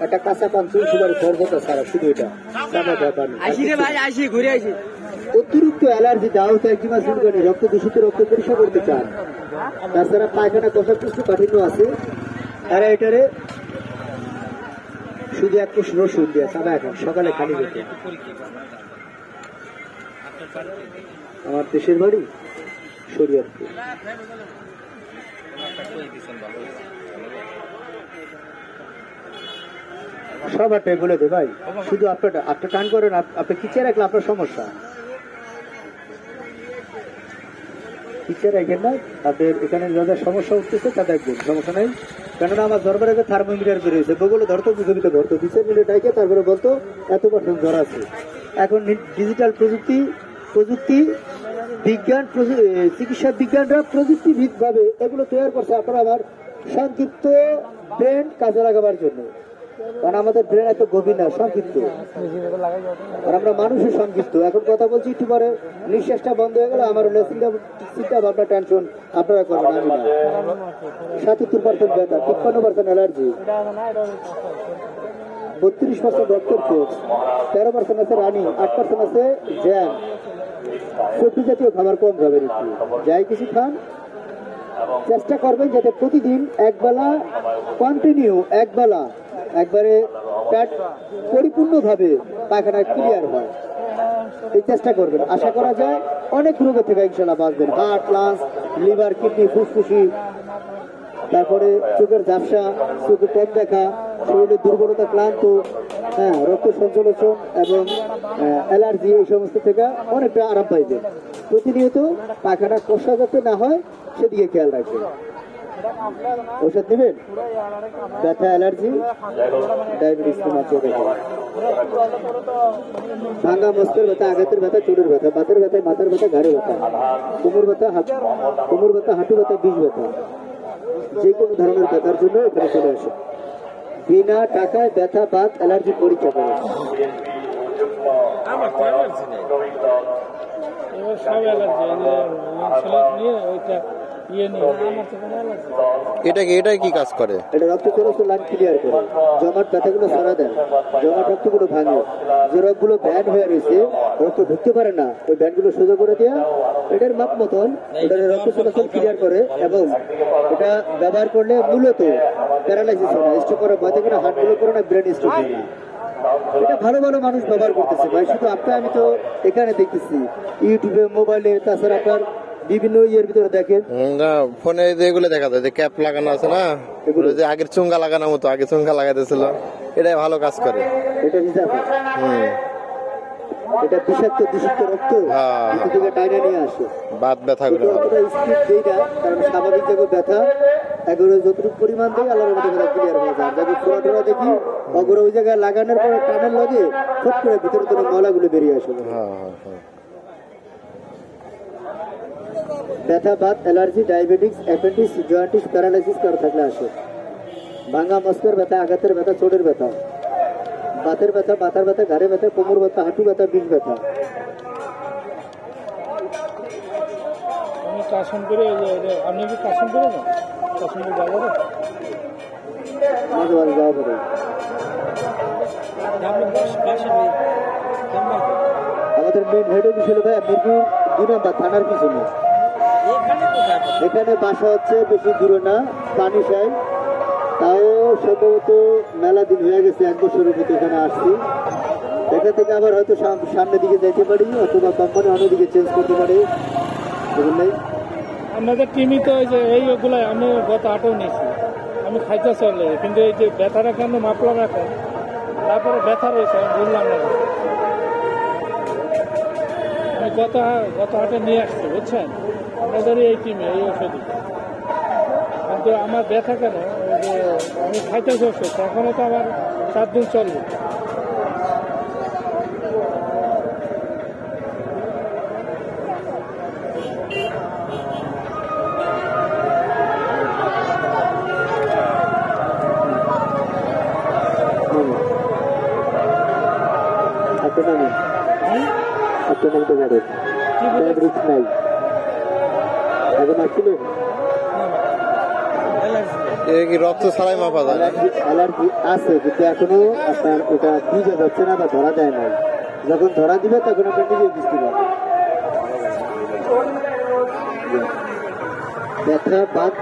একটা কাঁচা পান সুপারি খরচ সারা শুধু এটা ব্যাপার ঘুরে আসি। অতিরিক্ত অ্যালার্জি দাও তো একজন শুরু করেন রক্ত দূষিত রক্ত পরীক্ষা করতে চান, তাছাড়া পায়খানা কষা কিছু কাঠিন্য আছে, তারা এটারে শুধু এক কোষ রসুন দিয়ে সাদা এখন সকালে খালি যেতে। আমার দেশের বাড়ি শরীয়তপুর। সব একটাই বলে দে ভাই, শুধু আপনি টান করেন, আপনি কিচে রাখলে আপনার সমস্যা, কিচে রাখেন না, আপনাদের এখানে যাদের সমস্যা উঠতেছে তা দেখবেন, সমস্যা নেই। কেননা আমার দরবারে যে থার্মোমিটার বেরিয়েছে বগুলো ধরতো পৃথিবীতে ধরতো 2 মিনিট আগে, তারপরে বলতো এত% জ্বর আছে। এখন ডিজিটাল প্রযুক্তি বিজ্ঞান, চিকিৎসা বিজ্ঞানরা প্রযুক্তিভিদ ভাবে এগুলো তৈরি করছে আপনারা আমার সংক্ষিপ্ত ব্রেন কাজে লাগাবার জন্য। কারণ আমাদের ব্রেন এত গভীর না, সংক্ষিপ্ত, আর আমরা মানুষের সংক্ষিপ্ত। এখন কথা বলছি, একটু পরে নিঃশ্বাসটা বন্ধ হয়ে গেলে আমার চিন্তা ভাবনা টেনশন আপনারা করবেন, আমি না। 77% ব্যথা, 53% অ্যালার্জি, 32% রক্তের চোখ, 13% আছে রানি, 8% আছে জ্যাম, সবজি জাতীয় খাবার কম খাবেন, একটু যাই কিছু খান, চেষ্টা করবেন যাতে প্রতিদিন একবেলা কন্টিনিউ, একবারে পেট পরিপূর্ণভাবে পায়খানা ক্লিয়ার হয়, এই চেষ্টা করবেন। আশা করা যায় অনেক রোগের থেকে ইনশাল্লাহ বাঁচবেন। হার্ট, লাংস, লিভার, কিডনি, ফুসফুসি, তারপরে চোখের ঝাপসা, চোখে কম দেখা, শরীরের দুর্বলতা, ক্লান্ত, রক্ত সঞ্চালন এবং অ্যালার্জি, এই সমস্ত থেকে অনেকটা আরাম পাইবে। প্রতিনিয়ত পায়খানা কষা যাতে না হয় সেদিকে খেয়াল রাখবেন। ওষুধ নেবেন, ব্যথা, অ্যালার্জি, ডায়াবেটিস, ভাঙা মস্তের ব্যথা, আঘাতের ব্যথা, চোটের ব্যথা, বাতের ব্যথা, মাথার ব্যথা, ঘাড়ে ব্যথা, কোমর ব্যথা, হাঁটু ব্যথা, বিষ ব্যথা, যে কোনো ধরনের ব্যথার জন্য এখানে চলে আসে। বিনা টাকায় ব্যথা, বাত, অ্যালার্জি পরীক্ষা করে। এটাই কি কাজ করে? এটা রক্ত চলাচল লাইন ক্লিয়ার করে, জমাট ব্যথাগুলো সরা দেয়, জমাট রক্তগুলো ভাঙে, যে রক্তগুলো ব্যান্ড হয়ে রয়েছে, রক্ত ঢুকতে পারে না, ওই ব্যান্ডগুলো সোজা করে দেওয়া, এটার মাপ মতন এটা রক্ত চলাচল ক্লিয়ার করে। এবং এটা ব্যবহার করলে মূলত প্যারালাইসিস হয় না, স্ট্রোক করার ভয় থাকে না, হার্টগুলো করে না, ব্রেন স্ট্রোক হয় না। এটা ভালো মানুষ ব্যবহার করতেছে ভাই, শুধু আমি তো এখানে দেখতেছি ইউটিউবে, মোবাইলে, তাছাড়া আপনার বিভিন্ন ইয়ের ভিতরে দেখেন, ফোনে যেগুলো দেখা যায়, যে ক্যাপ লাগানো আছে না, এগুলো যে আগের চুঙ্গা লাগানোর মতো, আগে চুঙ্গা লাগাইতেছিল, এটাই ভালো কাজ করে। এটা এটা বিষাক্ত দূষিত রক্ত থেকে টাইনে নিয়ে আসে, বাত ব্যথা গুলো স্পিড দেই না, কারণ স্বাভাবিক যে ব্যথা এগুলো যতটুকু পরিমাণ দেয় আল্লাহর মধ্যে ক্লিয়ার হয়ে যায়। যাকে ফোড়া দেখি অগর ওই জায়গায় লাগানোর পরে টানের লাগে ফট করে ভিতরে তোর ময়লাগুলো বেরিয়ে আসে। ব্যথা, Baat, allergy, diabetes, appendix, জয়েন্টিস, paralysis কারো থাকলে আসে। ভাঙা মস্তের ব্যথা, আঘাতের ব্যথা, চোটের ব্যথা, বাতের ব্যথা, মাথার ব্যথা, ঘাড়ে ব্যথা, কোমর ব্যথা, হাঁটু ব্যথা, বিষ ব্যথা। আপনি কি কাশন করে না? কাশন করে যাবো না, মাঝে মাঝে যাওয়া পড়ে। আমাদের মেন হেড অফিস হলো ভাই মিরপুর 2 নম্বর থানার পিছনে। এখানে বাসা হচ্ছে বেশি দূরে না, পানিশাই, তাও সম্ভবত মেলা দিন হয়ে গেছে, 1 বছরের মতো এখানে আসছি। এখান থেকে আবার হয়তো সামনের দিকে যাইতে পারি, অথবা কোম্পানি অন্যদিকে চেঞ্জ করতে পারি। আপনাদের টিমই তো ওই যে এইগুলো আমি গত 8 নিয়েছি, আমি খাইতে চলে, কিন্তু এই যে ব্যথাটা কেন মাপলাম এখন, তারপরে ব্যথা রয়েছে আমি বললাম না, আমি গত 8 নিয়ে আসছি, বুঝছেন, আপনাদের এই টিমে এই ওষুধ। কিন্তু আমার ব্যথা কেন, যে আমি খাইতেছি ওষুধ, এখনও তো আমার 7 দিন চলবে। এ কি রক্ত ছাড়াই মাপা যায় না? অ্যালার্জি আছে, কিন্তু এখনো আপনার ওটা বুঝে যাচ্ছে না বা ধরা যায় না। যখন ধরা দিবে তখন আপনার নিজে বুঝতে পারবেন। ব্যথা বাদ